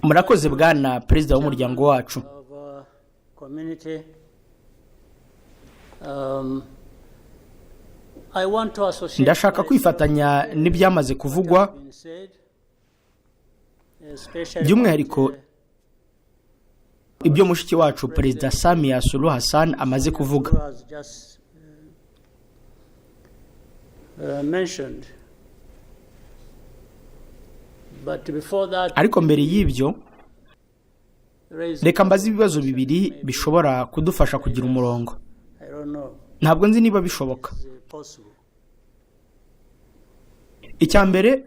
murakoze bwana perezida w'umuryango wacu. Ndashaka kwifatanya n'ibyamaze kuvugwa, by'umwihariko ibyo mushiki wacu Perezida Samia Suluhu Hassan amaze kuvuga. Ariko mbere y'ibyo, reka mbaze ibibazo bibiri bishobora kudufasha kugira umurongo. Ntabwo nzi niba bishoboka. Icya mbere,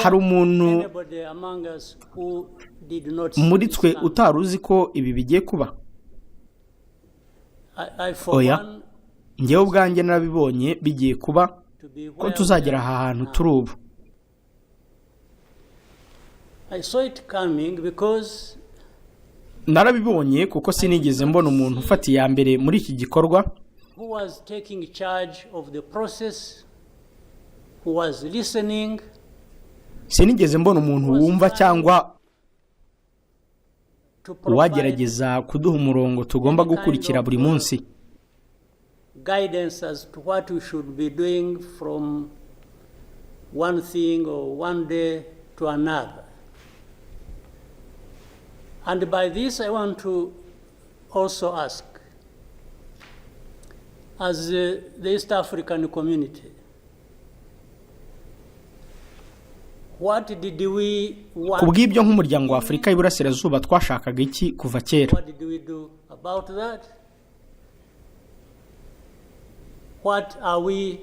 hari umuntu muri twe utaruzi ko ibi bigiye kuba? Oya, njyewe ubwanjye narabibonye bigiye kuba, ko tuzagera aha hantu turi ubu. Narabibonye kuko sinigeze mbona umuntu ufata iya mbere muri iki gikorwa, sinigeze mbona umuntu wumva cyangwa uwagerageza kuduha umurongo tugomba gukurikira buri munsi. Guidance as to what we should be doing from one thing or one day to another. And by this I want to also ask, as the East African community, what did we want? Kubw'ibyo nk'umuryango wa Afrika y'Iburasirazuba twashakaga iki kuva kera? What did we do about that? What are we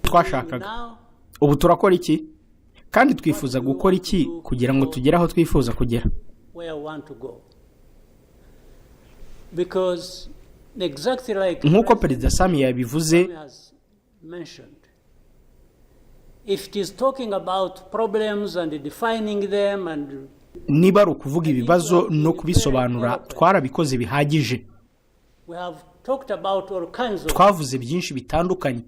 twashakaga? Ubu turakora iki? Kandi twifuza gukora iki kugira ngo tugere aho twifuza kugera? Because exactly like nk'uko Perezida Samia yabivuze, if it is talking about problems and defining them and niba ari ukuvuga ibibazo no kubisobanura, twarabikoze bihagije. We have talked about all kinds of, twavuze byinshi bitandukanye.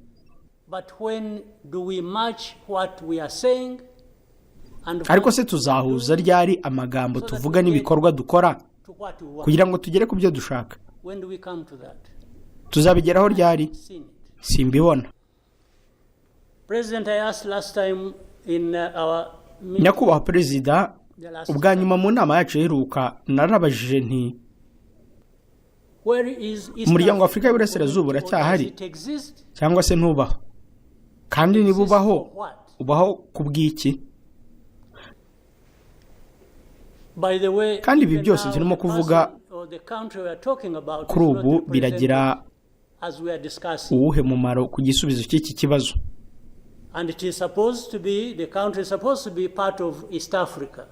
But when do we match what we are saying? Ariko se tuzahuza ryari amagambo tuvuga n'ibikorwa dukora kugira ngo tugere ku byo dushaka? When do we come to that? Tuzabigeraho ryari? Simbibona. President, I asked last time in our Nyakubahwa Perezida, ubwa nyuma mu nama yacu iheruka narabajije nti, umuryango wa Afrika y'Iburasirazuba uracyahari cyangwa se ntubaho? Kandi niba ubaho kubw'iki? Kandi ibi byose turimo kuvuga kuri ubu biragira uwuhe mumaro ku gisubizo cy'iki kibazo? And it is supposed to be, the country is supposed to be part of East Africa,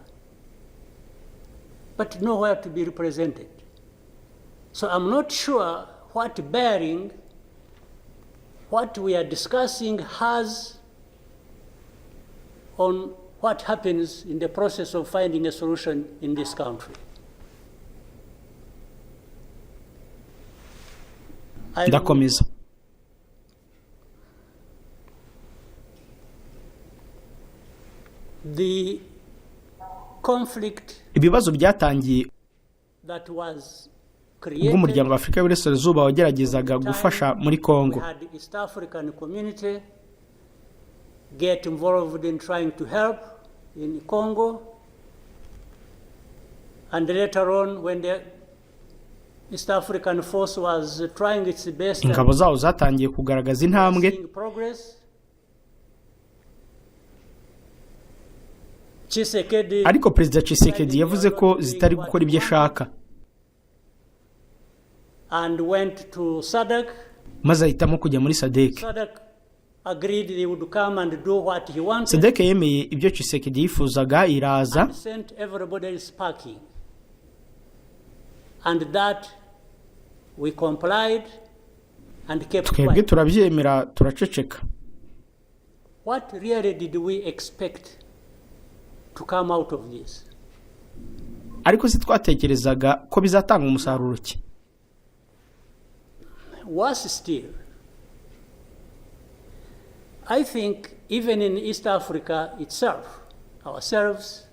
but nowhere to be represented. So I'm not sure what bearing what we are discussing has on what happens in the process of finding a solution in this country. Ndakomeza. The conflict ibibazo byatangiye that was ubwo umuryango wa Afrika y'Iburasirazuba wageragezaga gufasha muri Kongo. East African community get involved in trying to help in Congo, and later on when the East African force was trying its best, ingabo zawo zatangiye kugaragaza intambwe, ariko Perezida Tshisekedi yavuze ko zitari gukora ibyo ashaka, and went to SADC, maze ahitamo kujya muri SADC. Agreed they would come and do what he wanted. SADC yemeye ibyo Tshisekedi yifuzaga, iraza, and sent everybody packing, and that we complied and kept quiet. Turabyemera, turaceceka. What really did we expect to come out of this? Ariko se twatekerezaga ko bizatanga umusaruro ki? Worse still, I think even in East Africa itself, ourselves,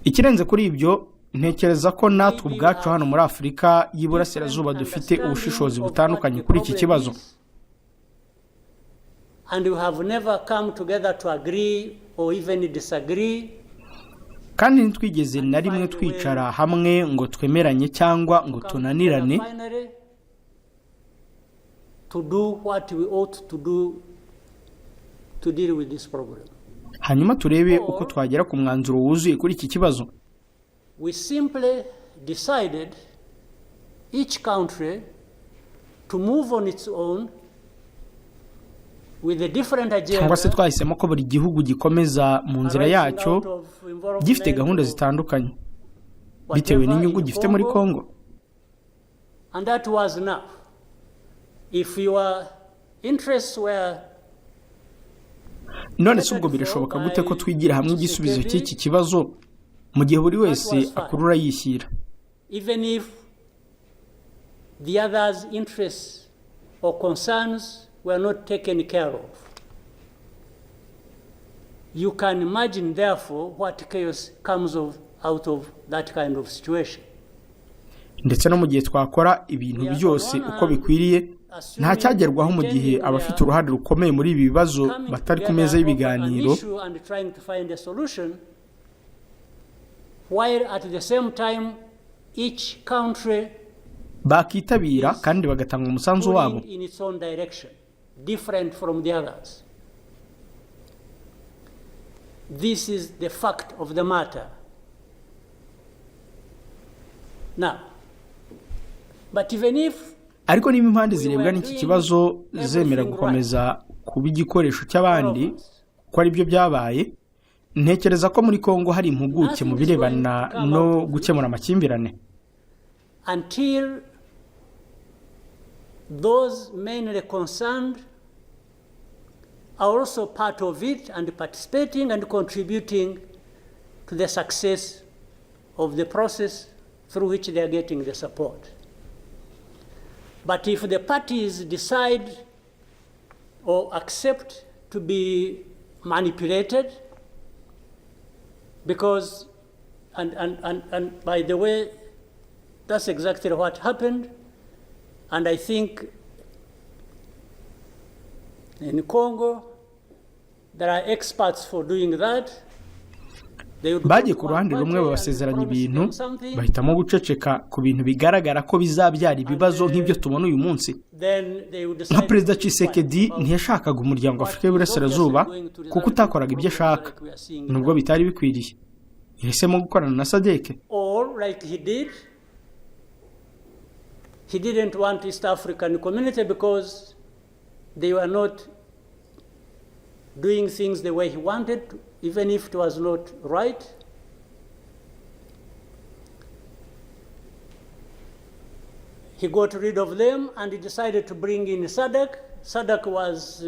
ikirenze kuri ibyo ntekereza ko natwe ubwacu hano muri Afrika y'Iburasirazuba dufite ubushishozi butandukanye kuri iki kibazo. And we have never come together to agree or even disagree. Kandi ntitwigeze na rimwe twicara hamwe ngo twemeranye cyangwa ngo tunanirane to do what we ought to do to deal with this problem. Hanyuma turebe uko twagera ku mwanzuro wuzuye kuri iki kibazo. We simply decided each country to move on its own with a different agenda. Cyangwa se twahisemo ko buri gihugu gikomeza mu nzira yacyo gifite gahunda zitandukanye bitewe n'inyungu gifite muri Kongo. And that was enough. If your interests were none se ubwo birashoboka gute ko twigira hamwe igisubizo cy'iki kibazo mu gihe buri wese akurura yishyira? Even if the others' interests or concerns were not taken care of. You can imagine, therefore, what chaos comes out of that kind of situation. Ndetse no mu gihe twakora ibintu byose uko bikwiriye nta cyagerwaho mu gihe abafite uruhare rukomeye muri ibi bibazo batari ku meza y'ibiganiro, while at the same time each country bakitabira kandi bagatanga umusanzu wabo in its own direction, different from the others. This is the fact of the matter. Now, but even if ariko niba impande zirebwa n'iki kibazo zemera gukomeza kuba igikoresho cy'abandi ko ari byo byabaye, ntekereza ko muri Kongo hari impuguke mu birebana no gukemura amakimbirane. Until those mainly concerned are also part of it and participating and contributing to the success of the process through which they are getting the support. But if the parties decide or accept to be manipulated, because, and by the way, that's exactly what happened, and I think in Congo, there are experts for doing that. Bagiye ku ruhande rumwe babasezeranya ibintu bahitamo guceceka ku bintu bigaragara ko bizabyara ibibazo nk'ibyo tubona uyu munsi. Nka Perezida Tshisekedi ntiyashakaga umuryango wa Afrika y'Iburasirazuba kuko utakoraga ibyo ashaka nubwo bitari bikwiriye. Yahisemo gukorana na SADC. Or like he didn't want East African community because they were not doing things the way he wanted, even if it was not right. He got rid of them and he decided to bring in SADC. SADC was,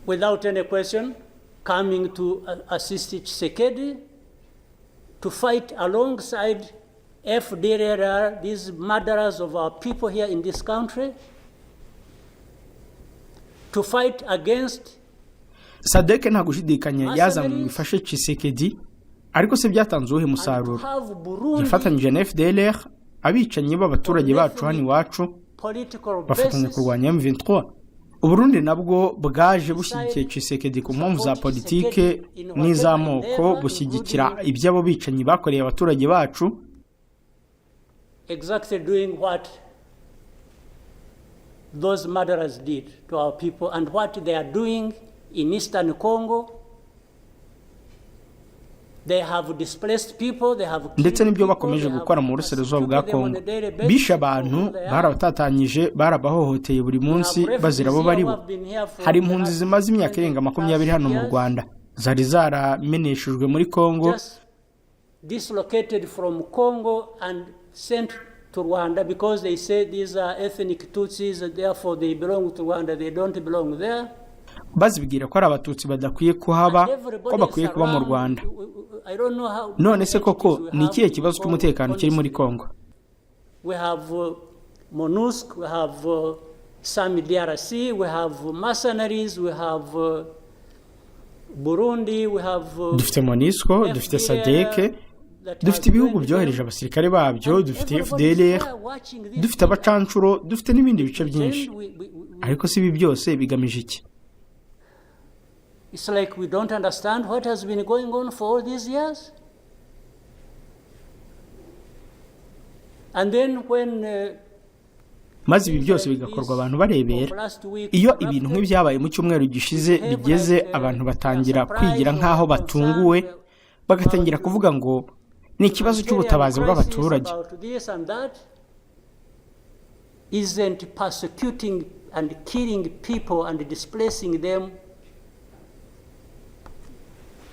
without any question, coming to assist Tshisekedi to fight alongside FDLR, these murderers of our people here in this country, to fight against SADC nta gushidikanya yazanye ngo ifashe Tshisekedi, ariko se byatanze uhe musaruro? Yafatanyije na FDLR, abicanyi b'abaturage bacu hano iwacu, bafatanya kurwanya M23. Uburundi nabwo bwaje bushyigikiye Tshisekedi ku mpamvu za politike n'izamoko, bushyigikira iby'abo bicanyi bakoreye abaturage bacu. Exactly doing what those murderers did to our people and what they are doing in Eastern Congo. They have displaced people, they have ndetse n'ibyo bakomeje gukora mu burasirazuba bwa Kongo. Bisha abantu, barabatatanyije, barabahohoteye buri munsi bazira abo bari bo. Hari impunzi zimaze imyaka irenga 20 hano mu Rwanda zari zarameneshejwe muri Kongo, dislocated from Congo and sent to Rwanda because they say these are ethnic Tutsis and therefore they belong to Rwanda, they don't belong there. Bazibwira ko ari abatutsi badakwiye kuhaba, ko bakwiye kuba mu Rwanda. None se koko ni ikihe kibazo cy'umutekano kiri muri Kongo? We have MONUSC, we have some DRC, we have mercenaries, we have Burundi, we have dufite MONUSCO, dufite SADC, dufite ibihugu byohereje abasirikare babyo, dufite FDLR, dufite abacancuro, dufite n'ibindi bice byinshi. Ariko si ibi byose bigamije iki? It's like we don't understand what has been going on for all these years. And then when maze ibi byose bigakorwa abantu barebera, iyo ibintu nk'ibyabaye mu cyumweru gishize bigeze, abantu batangira kwigira nk'aho batunguwe, bagatangira kuvuga ngo ni ikibazo cy'ubutabazi bw'abaturage. Isn't persecuting and killing people and displacing them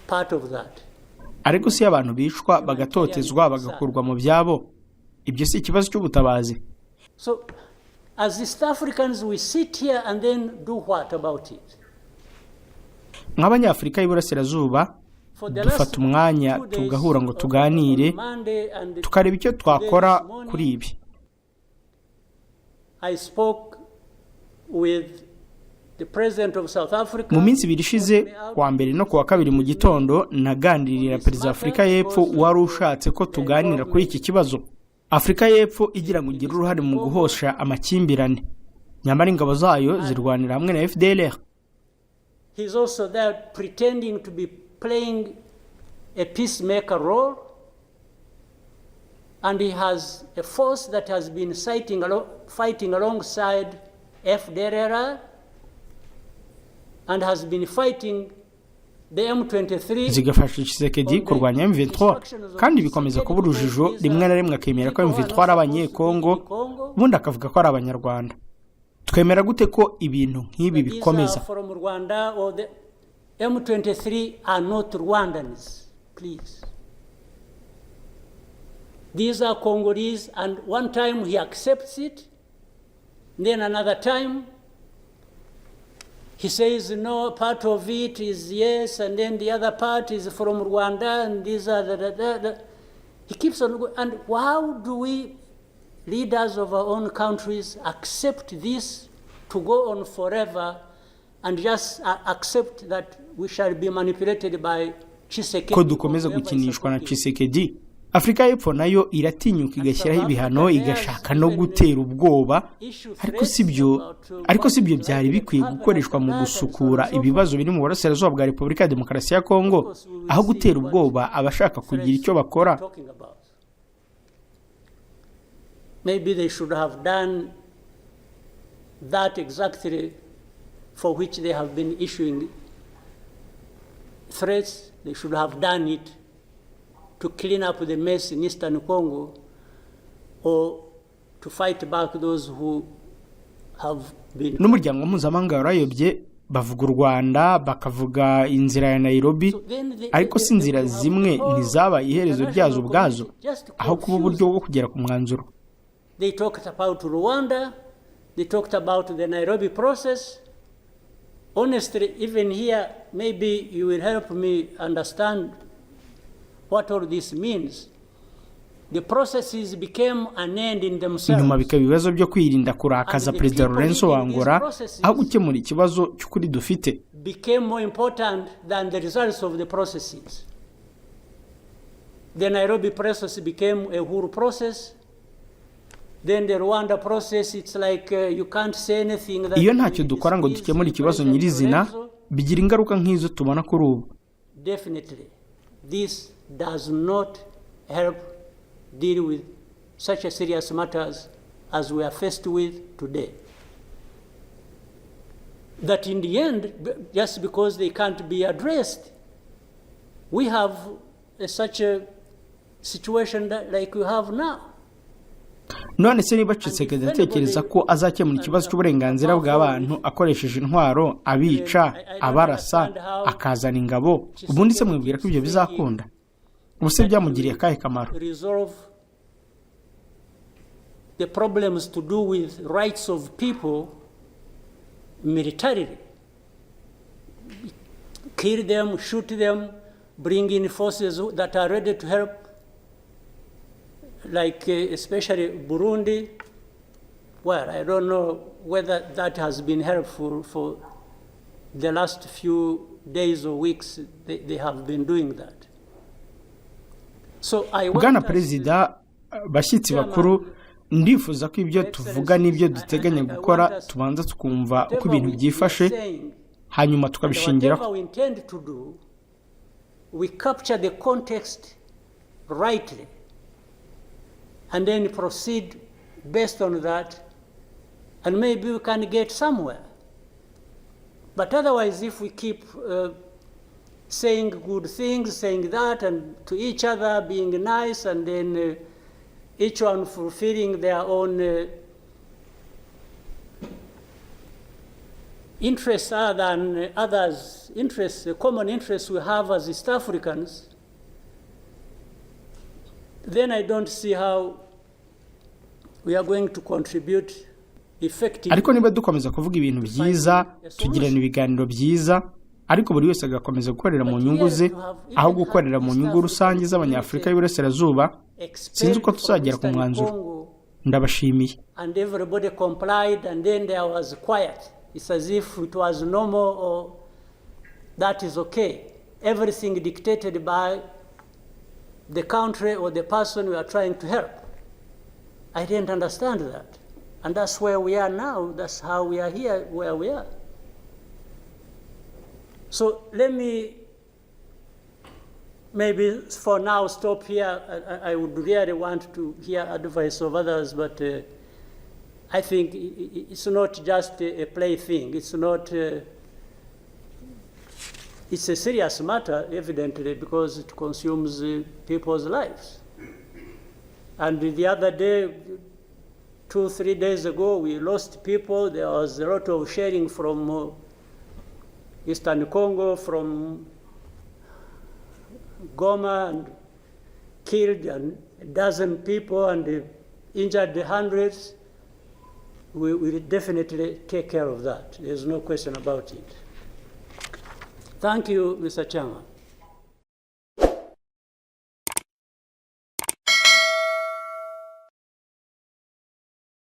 part of that? Ariko si abantu bicwa bagatotezwa bagakurwa mu byabo, ibyo si ikibazo cy'ubutabazi. So as East Africans we sit here and then do what about it? Nk'abanyafurika y'Iburasirazuba dufata umwanya tugahura ngo tuganire, tukareba icyo twakora kuri ibi. I spoke with the president of South Africa. Mu minsi ibiri ishize, kuwa mbere no kuwa kabiri mu gitondo, naganirira perezida wa Afrika y'Epfo wari ushatse ko tuganira kuri iki kibazo. Afrika y'Epfo igira ngo igire uruhare mu guhosha amakimbirane, nyamara ingabo zayo zirwanira hamwe na FDLR. He is also there pretending to be playing a peacemaker role, and he has a force that has been fighting alongside FDLR and has been fighting the M23. Zigafasha Tshisekedi kurwanya M23, kandi bikomeza kuba urujijo, rimwe na rimwe akemera ko M23 ari abanyekongo, ubundi akavuga ko ari abanyarwanda. Twemera gute ko ibintu nk'ibi bikomeza? From Rwanda, or the M23 are not Rwandans, please. These are Congolese, and one time he accepts it, then another time he says no, part of it is yes, and then the other part is from Rwanda, and these are the. He keeps on going. And how do we, leaders of our own countries, accept this to go on forever and just accept that we shall be manipulated by Tshisekedi? Ko dukomeza gukinishwa na Tshisekedi. Afrika y'Epfo nayo iratinyuka igashyiraho ibihano, igashaka no gutera ubwoba, ariko sibyo byari bikwiye gukoreshwa mu gusukura ibibazo biri mu burasirazuba bwa Repubulika ya Demokarasi ya Kongo, aho gutera ubwoba abashaka kugira icyo bakora. Maybe they should have done that exactly for which they have been issuing threats. They should have done it to clean up the mess in Eastern Congo, or to fight back those who have been. N'umuryango mpuzamahanga warayobye, bavuga u Rwanda, bakavuga inzira ya Nairobi, ariko si inzira zimwe ntizabaye iherezo ryazo ubwazo, aho kuba uburyo bwo kugera ku mwanzuro. They talked about Rwanda, they talked about the Nairobi process. Honestly, even here, maybe you will help me understand what all this means. The processes became an end in themselves. Nyuma bikaba ibibazo byo kwirinda kurakaza Perezida Lorenzo wa Angola, aho gukemura ikibazo cy'ukuri dufite. Became more important than the results of the processes. The Nairobi process became a whole process. Then the Rwanda process, it's like you can't say anything. Iyo ntacyo dukora ngo dukemure ikibazo nyirizina, bigira ingaruka nk'izo tubona kuri ubu. Definitely, this does not help deal with such a serious matters as we are faced with today. That in the end, just because they can't be addressed, we have such a situation like we have now. None se niba Tshisekedi atekereza ko azakemura ikibazo cy'uburenganzira bw'abantu akoresheje intwaro, abica, abarasa, akazana ingabo, ubundi se mwibwira ko ibyo bizakunda? Ubuse byamugiriye akahe kamaro? Resolve the problems to do with rights of people militarily. Kill them, shoot them, bring in forces that are ready to help, like especially Burundi, well, I don't know whether that has been helpful for the last few days or weeks. They have been doing that. So I want Bwana Perezida, bashyitsi bakuru, ndifuza ko ibyo tuvuga n'ibyo duteganya gukora tubanza tukumva uko ibintu byifashe hanyuma tukabishingiraho. We capture the context rightly and then proceed based on that, and maybe we can get somewhere. But otherwise, if we keep saying good things, saying that, and to each other being nice, and then each one fulfilling their own interests other than others' interests, the common interests we have as East Africans, then I don't see how we are going to contribute effectively. Ariko niba dukomeza kuvuga ibintu byiza, tugirana ibiganiro byiza, ariko buri wese agakomeza gukorera mu nyungu ze aho gukorera mu nyungu rusange z'Abanyafrika y'Iburasirazuba, sinzi uko tuzagera ku mwanzuro. Ndabashimiye. And everybody complied, and then there was quiet. It's as if it was normal, or that is okay. Everything dictated by the country or the person we are trying to help. I didn't understand that. And that's where we are now. That's how we are here, where we are. So let me maybe for now stop here. I would really want to hear advice of others, but I think it's not just a plaything. It's not. It's a serious matter, evidently, because it consumes people's lives. And the other day, 2-3 days ago, we lost people. There was a lot of sharing from Eastern Congo, from Goma, and killed a dozen people and injured hundreds. We will definitely take care of that. There's no question about it. Thank you, Mr. Chairman.